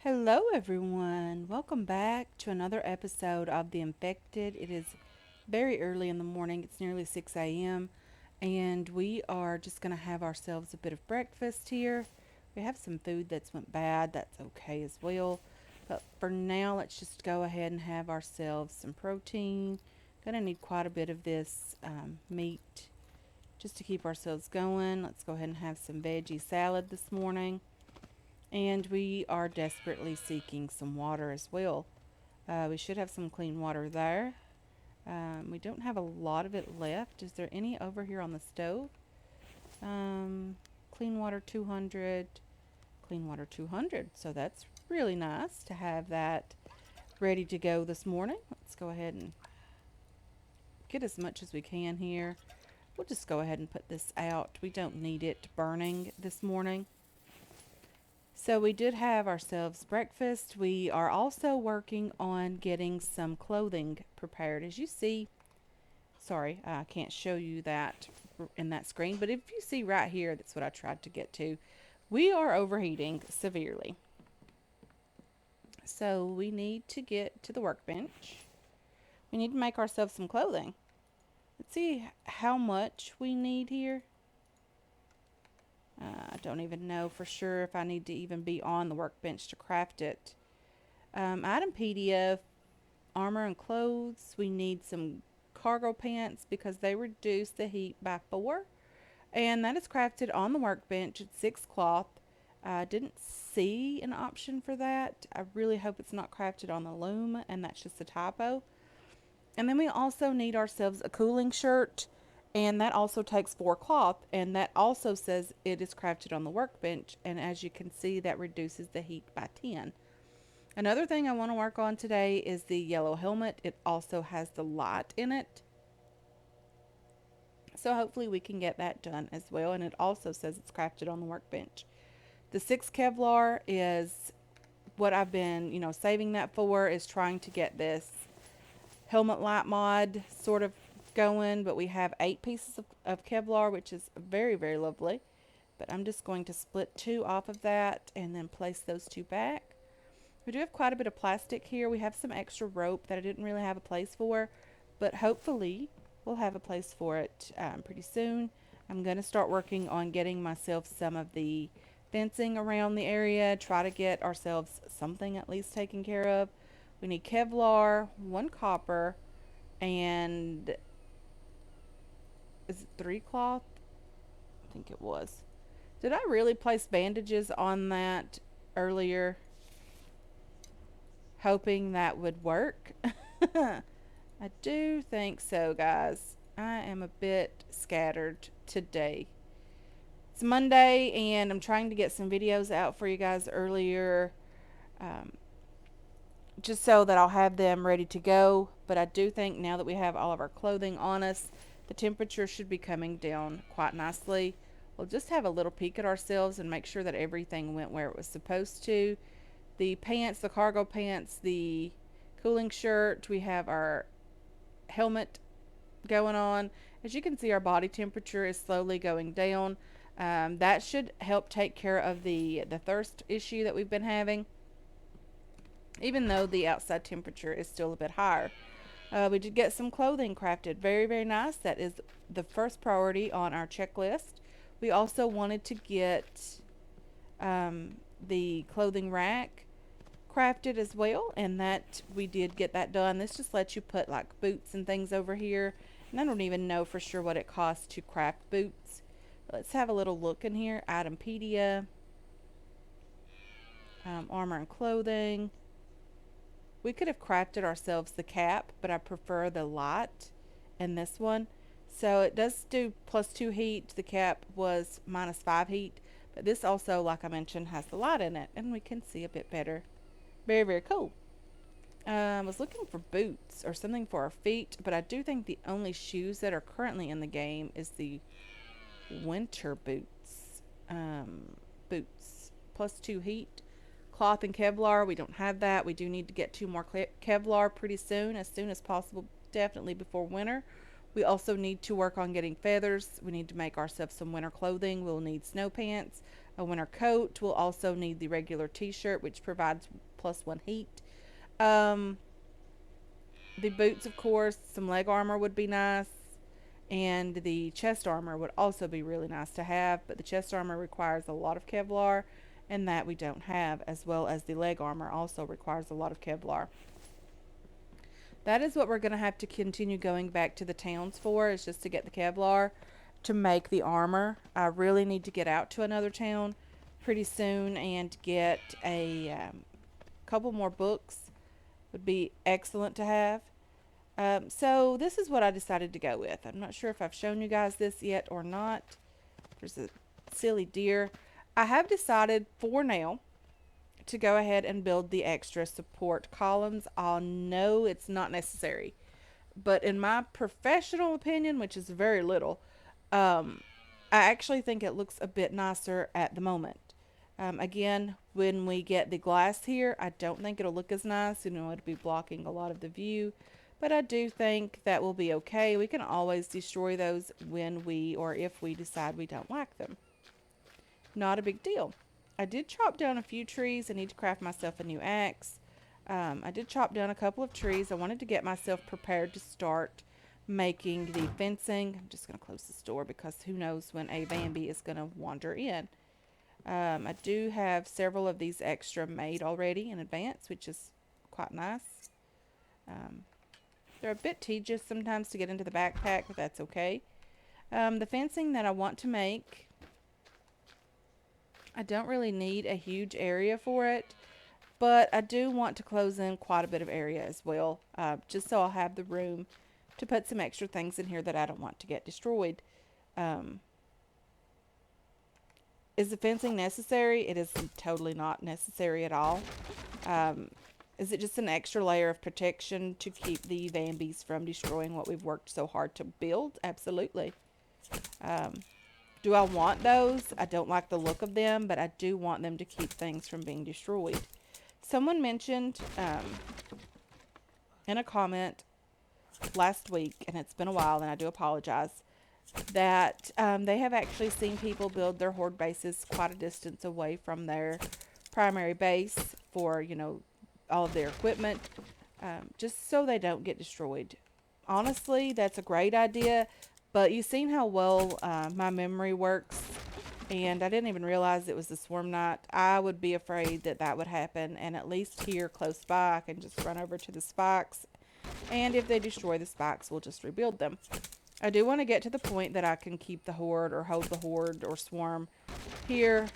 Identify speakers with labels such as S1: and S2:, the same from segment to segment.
S1: Hello, everyone. Welcome back to another episode of The Infected. It is very early in the morning, it's nearly 6 a.m., and we are just going to have ourselves a bit of breakfast here. We have some food that's went bad, that's okay as well. But for now, let's just go ahead and have ourselves some protein. Gonna need quite a bit of this meat just to keep ourselves going. Let's go ahead and have some veggie salad this morning. And we are desperately seeking some water as well. We should have some clean water there. We don't have a lot of it left. Is there any over here on the stove? Um, clean water 200, clean water 200. So that's really nice to have that ready to go this morning. Let's go ahead and get as much as we can here. We'll just go ahead and put this out. We don't need it burning this morning. So we did have ourselves breakfast. We are also working on getting some clothing prepared. As you see, sorry, I can't show you that in that screen, but if you see right here, that's what I tried to get to. We are overheating severely. So we need to get to the workbench. We need to make ourselves some clothing. Let's see how much we need here. I don't even know for sure if I need to even be on the workbench to craft it. Item PDF, armor and clothes. We need some cargo pants because they reduce the heat by 4. And that is crafted on the workbench. It's 6 cloth. I didn't see an option for that. I really hope it's not crafted on the loom and that's just a typo. And then we also need ourselves a cooling shirt, and that also takes 4 cloth, and that also says it is crafted on the workbench, and as you can see, that reduces the heat by 10. Another thing I want to work on today is the yellow helmet. It also has the light in it. So hopefully we can get that done as well, and it also says it's crafted on the workbench. The 6 Kevlar is what I've been, saving that for, is trying to get this helmet light mod sort of going, but we have 8 pieces of Kevlar, which is very, very lovely. But I'm just going to split 2 off of that and then place those 2 back. We do have quite a bit of plastic here. We have some extra rope that I didn't really have a place for, but hopefully we'll have a place for it pretty soon. I'm going to start working on getting myself some of the fencing around the area, try to get ourselves something at least taken care of. We need Kevlar, 1 copper, and is it 3 cloth? I think it was. Did I really place bandages on that earlier, hoping that would work? I do think so, guys. I am a bit scattered today. It's Monday, and I'm trying to get some videos out for you guys earlier, um, just so that I'll have them ready to go. But I do think now that we have all of our clothing on us, the temperature should be coming down quite nicely. We'll just have a little peek at ourselves and make sure that everything went where it was supposed to. The pants, the cargo pants, the cooling shirt, we have our helmet going on. As you can see, our body temperature is slowly going down. That should help take care of the thirst issue that we've been having, even though the outside temperature is still a bit higher. We did get some clothing crafted. Very, very nice. That is the first priority on our checklist. We also wanted to get the clothing rack crafted as well, and that we did get that done. This just lets you put like boots and things over here, and I don't even know for sure what it costs to craft boots. Let's have a little look in here. Itempedia, armor and clothing. We could have crafted ourselves the cap, but I prefer the light in this one. So it does do +2 heat. The cap was -5 heat, but this also, like I mentioned, has the light in it, and we can see a bit better. Very, very cool. I was looking for boots or something for our feet, but I do think the only shoes that are currently in the game is the winter boots. Boots +2 heat. Cloth and Kevlar, we don't have that. We do need to get 2 more Kevlar pretty soon as possible, definitely before winter. We also need to work on getting feathers. We need to make ourselves some winter clothing. We'll need snow pants. a winter coat. We'll also need the regular t-shirt, which provides +1 heat. Um, the boots, of course, some leg armor would be nice. And the chest armor would also be really nice to have, but the chest armor requires a lot of Kevlar, and that we don't have, as well as the leg armor also requires a lot of Kevlar. That is what we're going to have to continue going back to the towns for, is just to get the Kevlar to make the armor. I really need to get out to another town pretty soon and get a couple more books. Would be excellent to have. So this is what I decided to go with. I'm not sure if I've shown you guys this yet or not. There's a silly deer. I have decided for now to go ahead and build the extra support columns. I know it's not necessary, but in my professional opinion, which is very little, I actually think it looks a bit nicer at the moment. Again, when we get the glass here, I don't think it'll look as nice. It'll be blocking a lot of the view. But I do think that will be okay. We can always destroy those when we or if we decide we don't like them. Not a big deal. I did chop down a few trees. I need to craft myself a new axe. I did chop down a couple of trees. I wanted to get myself prepared to start making the fencing. I'm just going to close this door because who knows when a Vamby is going to wander in. I do have several of these extra made already in advance, which is quite nice. They're a bit tedious sometimes to get into the backpack, but that's okay. The fencing that I want to make, I don't really need a huge area for it, but I do want to close in quite a bit of area as well, just so I'll have the room to put some extra things in here that I don't want to get destroyed. Is the fencing necessary? It is totally not necessary at all. Is it just an extra layer of protection to keep the Vambies from destroying what we've worked so hard to build? Absolutely. Do I want those? I don't like the look of them, but I do want them to keep things from being destroyed. Someone mentioned in a comment last week, and it's been a while, and I do apologize, that they have actually seen people build their horde bases quite a distance away from their primary base for, all of their equipment, just so they don't get destroyed. Honestly, that's a great idea, but you've seen how well my memory works, and I didn't even realize it was the swarm night. I would be afraid that that would happen, and at least here close by, I can just run over to the spikes, and if they destroy the spikes, we'll just rebuild them. I do want to get to the point that I can keep the horde or hold the horde or swarm here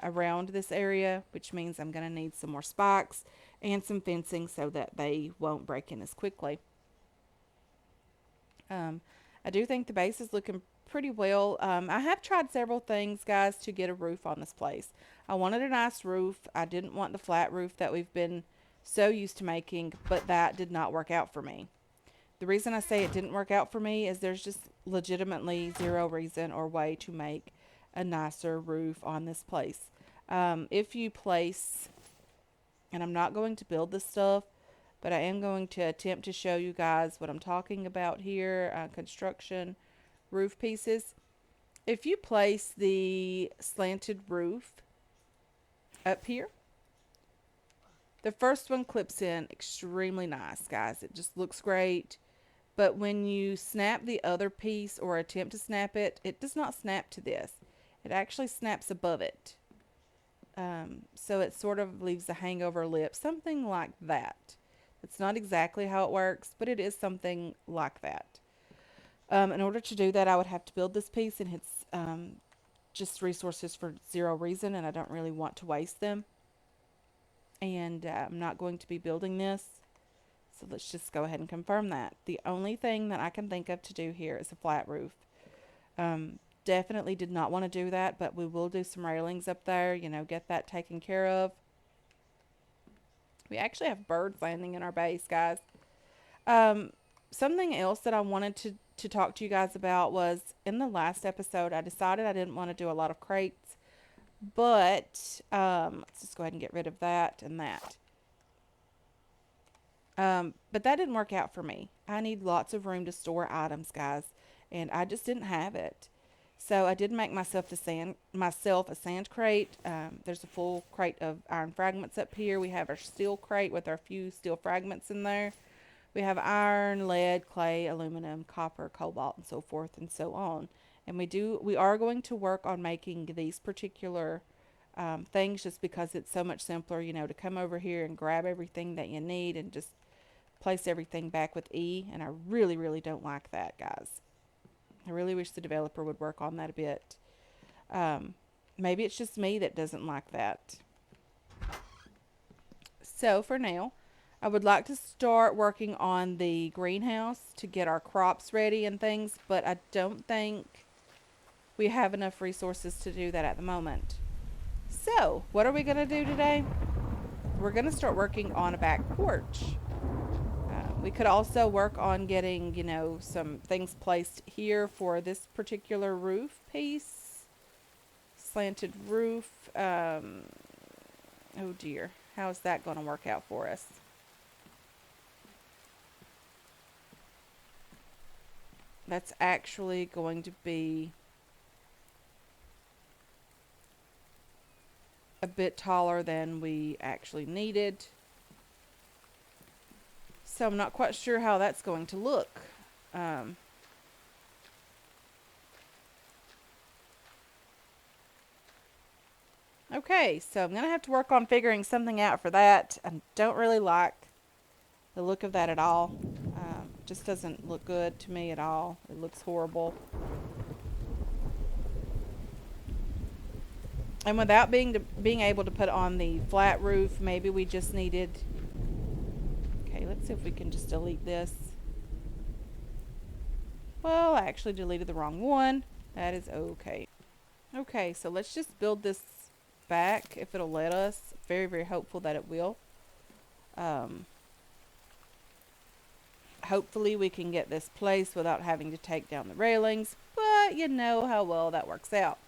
S1: around this area, which means I'm going to need some more spikes and some fencing so that they won't break in as quickly. I do think the base is looking pretty well. I have tried several things, guys, to get a roof on this place. I wanted a nice roof. I didn't want the flat roof that we've been so used to making, but that did not work out for me. The reason I say it didn't work out for me is there's just legitimately zero reason or way to make a nicer roof on this place. If you place, and I'm not going to build this stuff, but I am going to attempt to show you guys what I'm talking about here, construction roof pieces. If you place the slanted roof up here, the first one clips in extremely nice, guys. It just looks great. But when you snap the other piece or attempt to snap it, it does not snap to this. It actually snaps above it. So it sort of leaves a hangover lip, something like that. It's not exactly how it works, but it is something like that. In order to do that, I would have to build this piece, and it's just resources for zero reason, and I don't really want to waste them. And I'm not going to be building this. So let's just go ahead and confirm that. The only thing that I can think of to do here is a flat roof. Definitely did not want to do that, but we will do some railings up there, get that taken care of. We actually have birds landing in our base, guys. Something else that I wanted to talk to you guys about was in the last episode, I decided I didn't want to do a lot of crates, but let's just go ahead and get rid of that and that. But that didn't work out for me. I need lots of room to store items, guys, and I just didn't have it. So I did make myself a sand crate. There's a full crate of iron fragments up here. We have our steel crate with our few steel fragments in there. We have iron, lead, clay, aluminum, copper, cobalt, and so forth and so on. And we are going to work on making these particular things just because it's so much simpler, to come over here and grab everything that you need and just place everything back with E. And I really, really don't like that, guys. I really wish the developer would work on that a bit. Um, Maybe it's just me that doesn't like that. So for now, I would like to start working on the greenhouse to get our crops ready and things, but I don't think we have enough resources to do that at the moment. So, what are we going to do today? We're going to start working on a back porch. We could also work on getting, some things placed here for this particular roof piece. Slanted roof. Oh dear. How is that going to work out for us? That's actually going to be a bit taller than we actually needed. So I'm not quite sure how that's going to look. Okay, so I'm going to have to work on figuring something out for that. I don't really like the look of that at all. Just doesn't look good to me at all. It looks horrible. And without being able to put on the flat roof, maybe we just needed... Okay, let's see if we can just delete this. Well, I actually deleted the wrong one. That is okay. Okay, so let's just build this back if it'll let us. Very, very hopeful that it will. Hopefully we can get this placed without having to take down the railings, but you know how well that works out.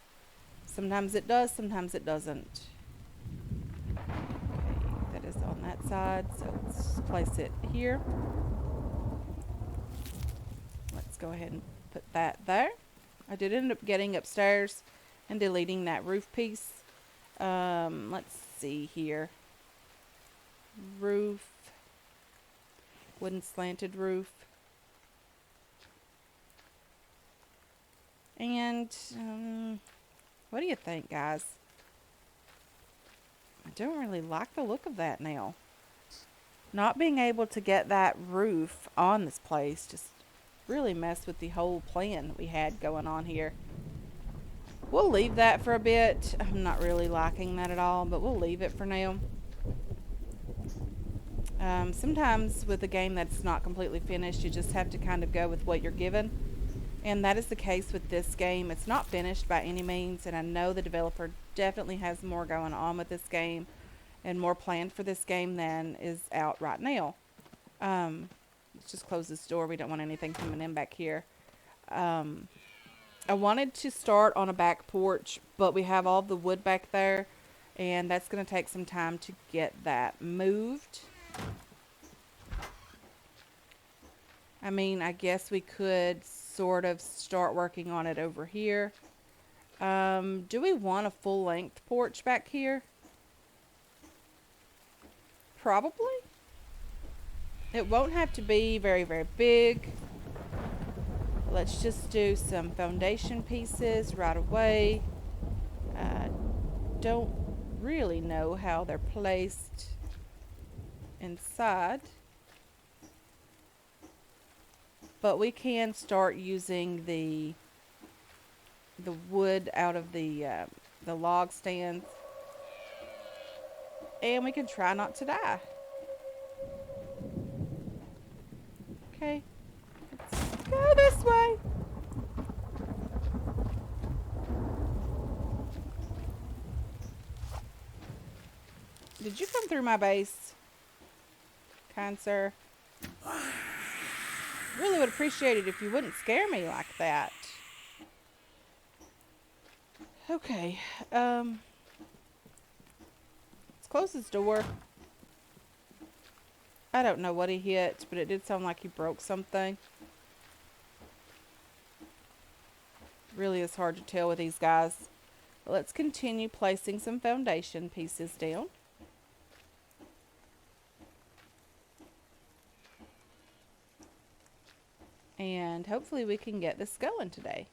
S1: Sometimes it does, sometimes it doesn't. Okay, that is on that side, so let's place it here. Let's go ahead and put that there. I did end up getting upstairs and deleting that roof piece. Let's see here. Roof. Wooden slanted roof. And what do you think, guys? I don't really like the look of that now. Not being able to get that roof on this place just really messed with the whole plan that we had going on here. We'll leave that for a bit. I'm not really liking that at all, but we'll leave it for now. Sometimes with a game that's not completely finished, you just have to kind of go with what you're given. And that is the case with this game. It's not finished by any means, and I know the developer definitely has more going on with this game and more planned for this game than is out right now. Let's just close this door. We don't want anything coming in back here. I wanted to start on a back porch, but we have all the wood back there, and that's going to take some time to get that moved. I mean, I guess we could sort of start working on it over here. Do we want a full-length porch back here? Probably. It won't have to be very, very big. Let's just do some foundation pieces right away. I don't really know how they're placed inside, but we can start using the wood out of the log stands, and we can try not to die. Okay, let's go this way. Did you come through my base, kind sir? Really would appreciate it if you wouldn't scare me like that. Okay, let's close this door. I don't know what he hit, but it did sound like he broke something. really is hard to tell with these guys. But let's continue placing some foundation pieces down. And hopefully we can get this going today.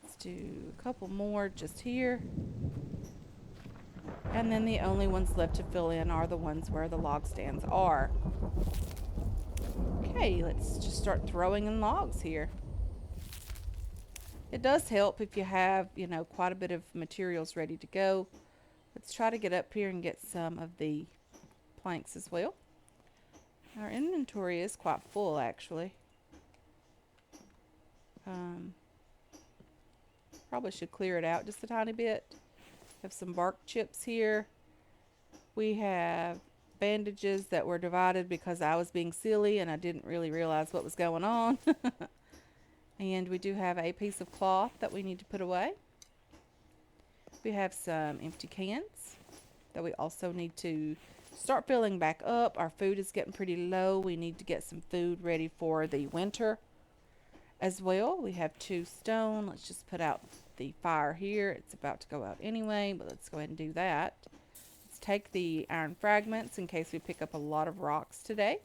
S1: Let's do a couple more just here. And then the only ones left to fill in are the ones where the log stands are. Okay, let's just start throwing in logs here. It does help if you have, quite a bit of materials ready to go. Let's try to get up here and get some of the planks as well. Our inventory is quite full, actually. Probably should clear it out just a tiny bit. Have some bark chips here. We have bandages that were divided because I was being silly and I didn't really realize what was going on. And we do have a piece of cloth that we need to put away. We have some empty cans that we also need to start filling back up. Our food is getting pretty low. We need to get some food ready for the winter as well. We have 2 stone. Let's just put out the fire here. It's about to go out anyway, but let's go ahead and do that. Let's take the iron fragments in case we pick up a lot of rocks today.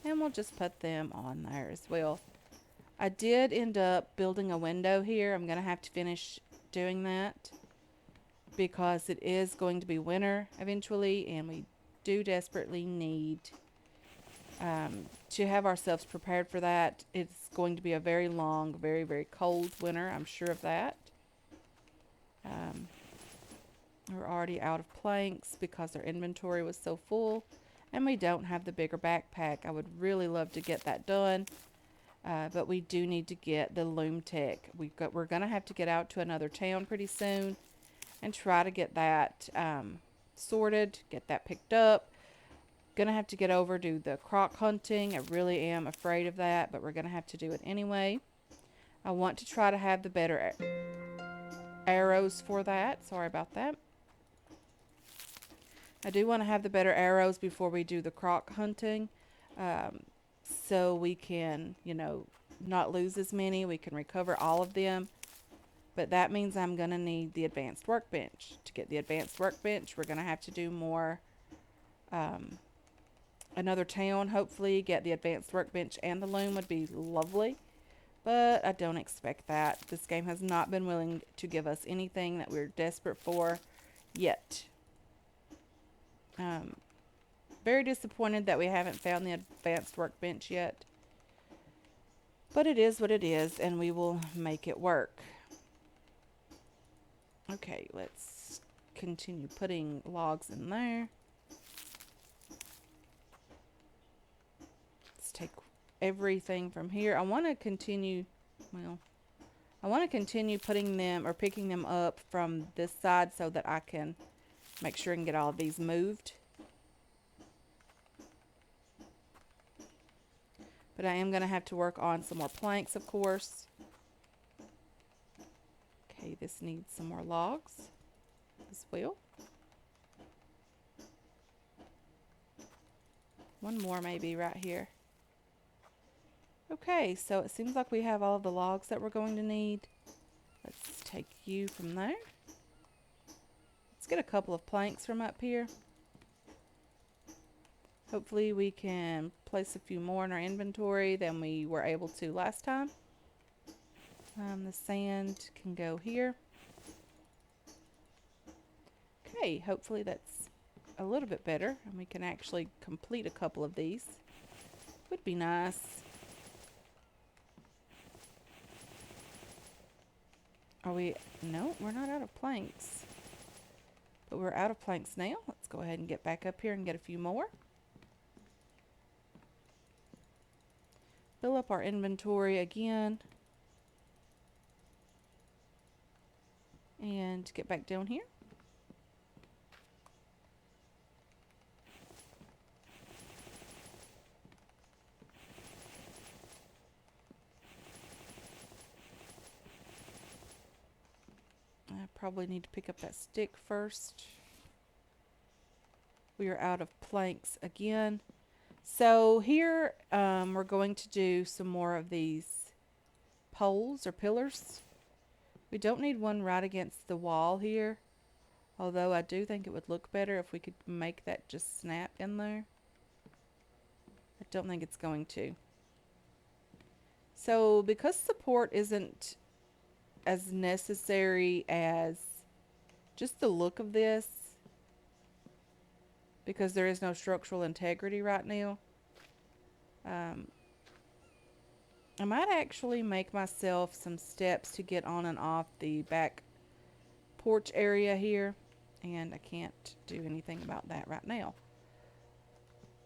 S1: And we'll just put them on there as well. I did end up building a window here. I'm going to have to finish doing that because it is going to be winter eventually, and we do desperately need to have ourselves prepared for that. It's going to be a very long, very, very cold winter. I'm sure of that. We're already out of planks because our inventory was so full, and we don't have the bigger backpack. I would really love to get that done, but we do need to get the loom tech. We're going to have to get out to another town pretty soon and try to get that sorted, get that picked up. Gonna have to get over to the croc hunting. I really am afraid of that, but we're gonna have to do it anyway. I want to try to have the better arrows for that. Sorry about that. I do want to have the better arrows before we do the croc hunting, so we can, not lose as many. We can recover all of them. But that means I'm gonna need the advanced workbench. To get the advanced workbench, we're gonna have to do more. Another town, hopefully, get the advanced workbench and the loom would be lovely. But I don't expect that. This game has not been willing to give us anything that we're desperate for yet. Very disappointed that we haven't found the advanced workbench yet. But it is what it is, and we will make it work. Okay, let's continue putting logs in there. Take everything from here. I want to continue putting them or picking them up from this side so that I can make sure I can get all of these moved. But I am going to have to work on some more planks, of course. Okay, this needs some more logs as well. One more maybe right here. Okay, so it seems like we have all of the logs that we're going to need. Let's take you from there. Let's get a couple of planks from up here. Hopefully we can place a few more in our inventory than we were able to last time. The sand can go here. Okay, hopefully that's a little bit better and we can actually complete a couple of these. Would be nice. Are we? No, we're not out of planks. But we're out of planks now. Let's go ahead and get back up here and get a few more. Fill up our inventory again. And get back down here. I probably need to pick up that stick first. We are out of planks again. So here we're going to do some more of these poles or pillars. We don't need one right against the wall here, although I do think it would look better if we could make that just snap in there. I don't think it's going to. So because support isn't as necessary as just the look of this, because there is no structural integrity right now, I might actually make myself some steps to get on and off the back porch area here, and I can't do anything about that right now.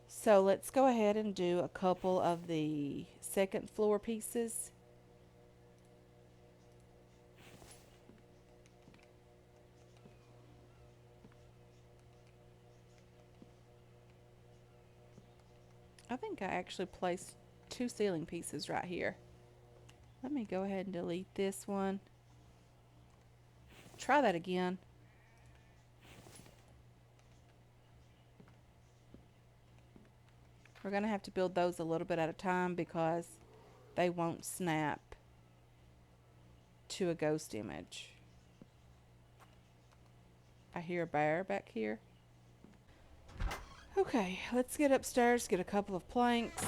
S1: So let's go ahead and do a couple of the second floor pieces. I think I actually placed 2 ceiling pieces right here. Let me go ahead and delete this one. Try that again. We're going to have to build those a little bit at a time because they won't snap to a ghost image. I hear a bear back here. Okay, let's get upstairs, get a couple of planks.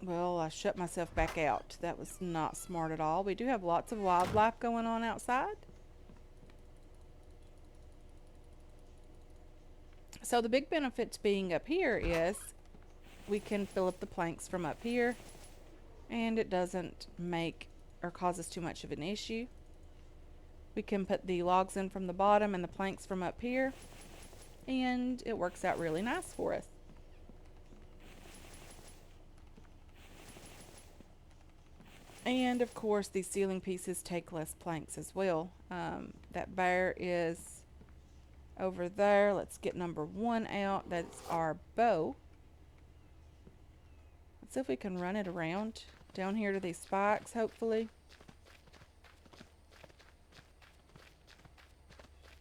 S1: Well, I shut myself back out. That was not smart at all. We do have lots of wildlife going on outside. So the big benefit to being up here is we can fill up the planks from up here, and it doesn't make or cause us too much of an issue. We can put the logs in from the bottom and the planks from up here, and it works out really nice for us. And of course these ceiling pieces take less planks as well. That bear is over there. Let's get number 1 out. That's our bow. Let's see if we can run it around down here to these spikes, hopefully.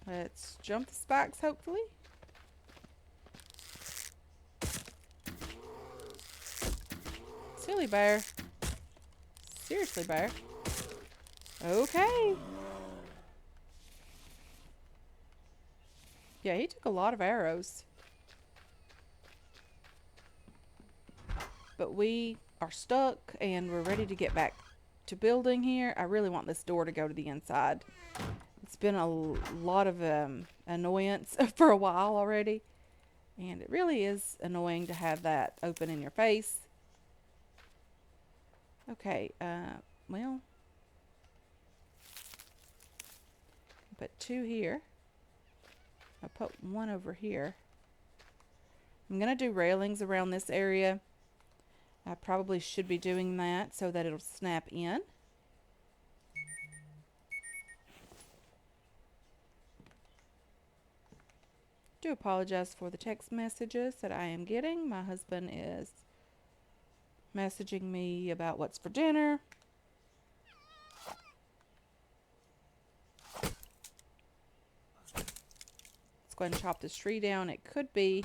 S1: Let's jump the spikes, hopefully. Silly bear. Seriously, bear. Okay. Yeah, he took a lot of arrows. But we are stuck and we're ready to get back to building here. I really want this door to go to the inside. It's been a lot of annoyance for a while already. And it really is annoying to have that open in your face. Okay, well, put 2 here. I'll put 1 over here. I'm going to do railings around this area. I probably should be doing that so that it'll snap in. Do apologize for the text messages that I am getting. My husband is messaging me about what's for dinner. Let's go ahead and chop this tree down. It could be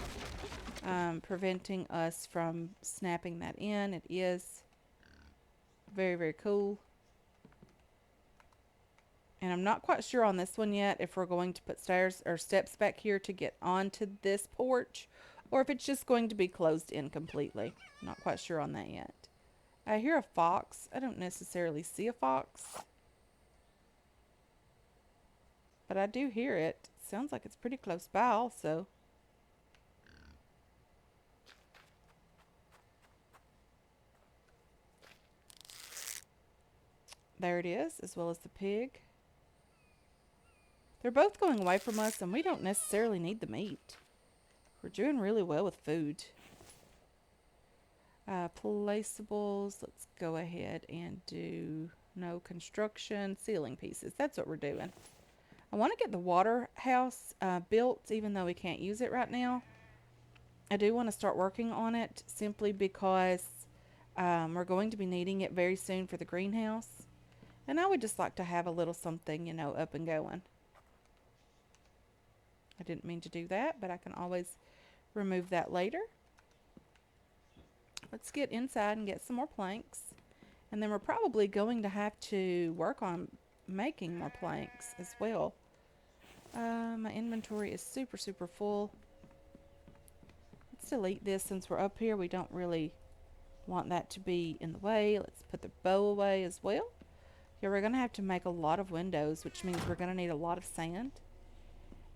S1: preventing us from snapping that in. It is very, very cool. And I'm not quite sure on this one yet if we're going to put stairs or steps back here to get onto this porch, or if it's just going to be closed in completely. I'm not quite sure on that yet. I hear a fox. I don't necessarily see a fox, but I do hear it. Sounds like it's pretty close by also. There it is, as well as the pig. They're both going away from us, and we don't necessarily need the meat. We're doing really well with food. Placeables. Let's go ahead and do no construction. Ceiling pieces. That's what we're doing. I want to get the water house built, even though we can't use it right now. I do want to start working on it simply because we're going to be needing it very soon for the greenhouse. And I would just like to have a little something, you know, up and going. I didn't mean to do that, but I can always remove that later. Let's get inside and get some more planks. And then we're probably going to have to work on making more planks as well. My inventory is super, super full. Let's delete this since we're up here. We don't really want that to be in the way. Let's put the bow away as well. Yeah, we're going to have to make a lot of windows, which means we're going to need a lot of sand.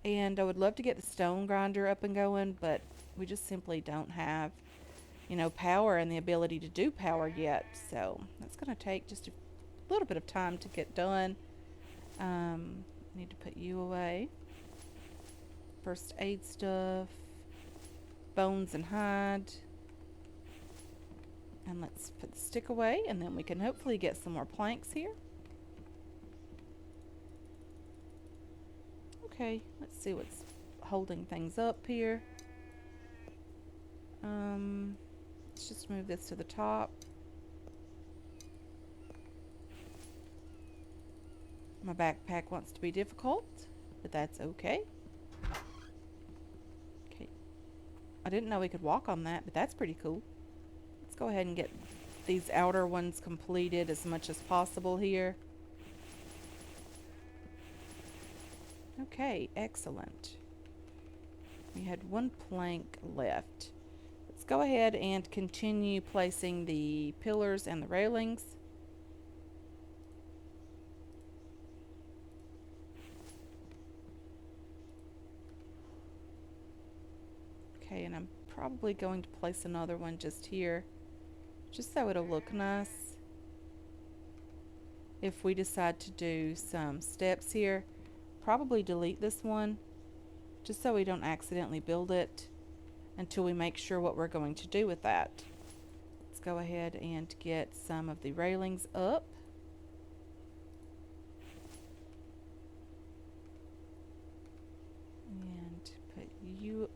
S1: And I would love to get the stone grinder up and going, but we just simply don't have, power and the ability to do power yet. So that's going to take just a little bit of time to get done. Need to put you away. First aid stuff. Bones and hide. And let's put the stick away, and then we can hopefully get some more planks here. Okay, let's see what's holding things up here. Let's just move this to the top. My backpack wants to be difficult, but that's okay. Okay. I didn't know we could walk on that, but that's pretty cool. Let's go ahead and get these outer ones completed as much as possible here. Okay, excellent. We had one plank left. Let's go ahead and continue placing the pillars and the railings. Okay, and I'm probably going to place another one just here, just so it'll look nice. If we decide to do some steps here, probably delete this one, just so we don't accidentally build it until we make sure what we're going to do with that. Let's go ahead and get some of the railings up. And put you,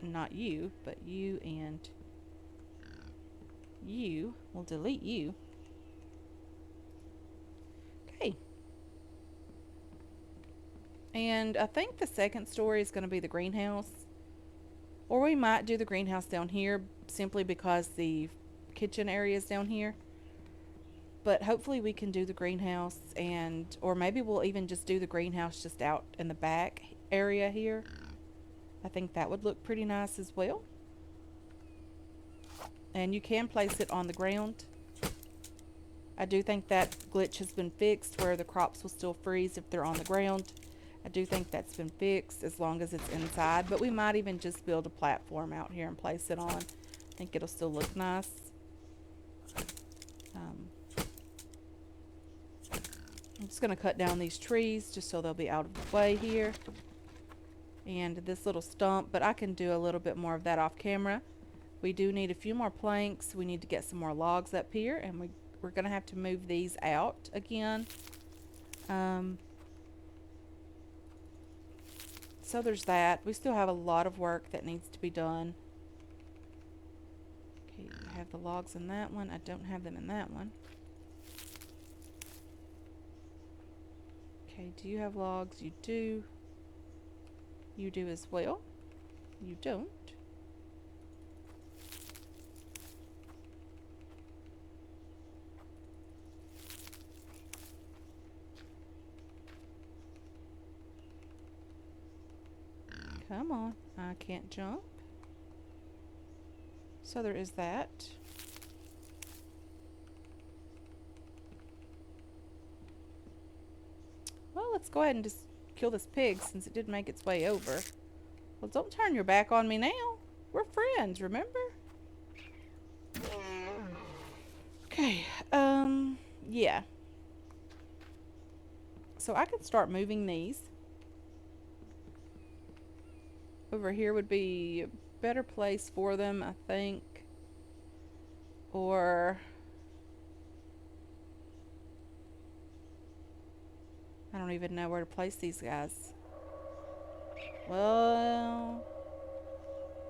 S1: not you, but you and you. We'll delete you. Okay. And I think the second story is going to be the greenhouse. Or we might do the greenhouse down here simply because the kitchen area is down here. But hopefully we can do the greenhouse, or maybe we'll even just do the greenhouse just out in the back area here. I think that would look pretty nice as well. And you can place it on the ground. I do think that glitch has been fixed where the crops will still freeze if they're on the ground. I do think that's been fixed as long as it's inside, but we might even just build a platform out here and place it on. I think it'll still look nice. I'm just going to cut down these trees just so they'll be out of the way here. And this little stump, but I can do a little bit more of that off camera. We do need a few more planks. We need to get some more logs up here, and we're going to have to move these out again. So there's that. We still have a lot of work that needs to be done. Okay, I have the logs in that one. I don't have them in that one. Okay, do you have logs? You do. You do as well. You don't. Come on, I can't jump. So there is that. Well, let's go ahead and just kill this pig since it did make its way over. Well, don't turn your back on me now. We're friends, remember? Okay, yeah. So I can start moving these. Over here would be a better place for them, I think. Or I don't even know where to place these guys. Well,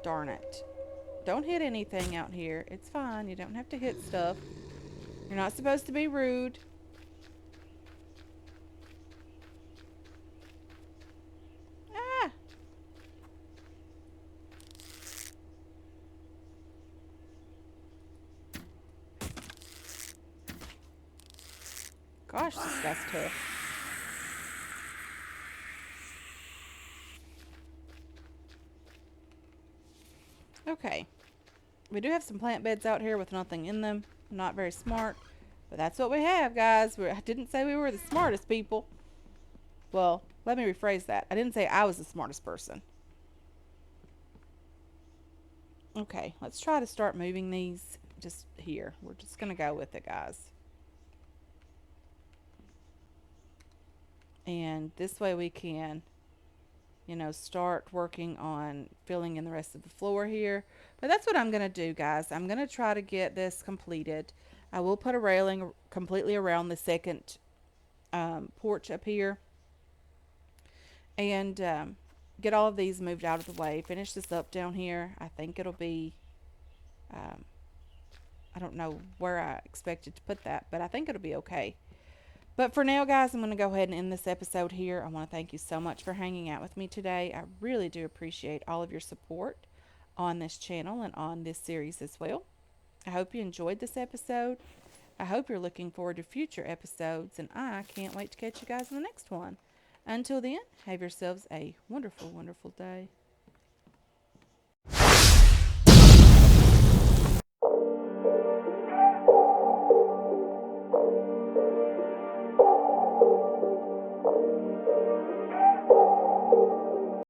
S1: darn it. Don't hit anything out here. It's fine. You don't have to hit stuff. You're not supposed to be rude. Ah! Gosh, this guy's tough. Okay. We do have some plant beds out here with nothing in them. Not very smart. But that's what we have, guys. I didn't say we were the smartest people. Well, let me rephrase that. I didn't say I was the smartest person. Okay, let's try to start moving these just here. We're just going to go with it, guys. And this way we can, start working on filling in the rest of the floor here. But that's what I'm going to do, guys. I'm going to try to get this completed. I will put a railing completely around the second porch up here. And get all of these moved out of the way. Finish this up down here. I think it'll be, um, I don't know where I expected to put that, but I think it'll be okay. But for now, guys, I'm going to go ahead and end this episode here. I want to thank you so much for hanging out with me today. I really do appreciate all of your support on this channel and on this series as well. I hope you enjoyed this episode. I hope you're looking forward to future episodes, and I can't wait to catch you guys in the next one. Until then, have yourselves a wonderful, wonderful day.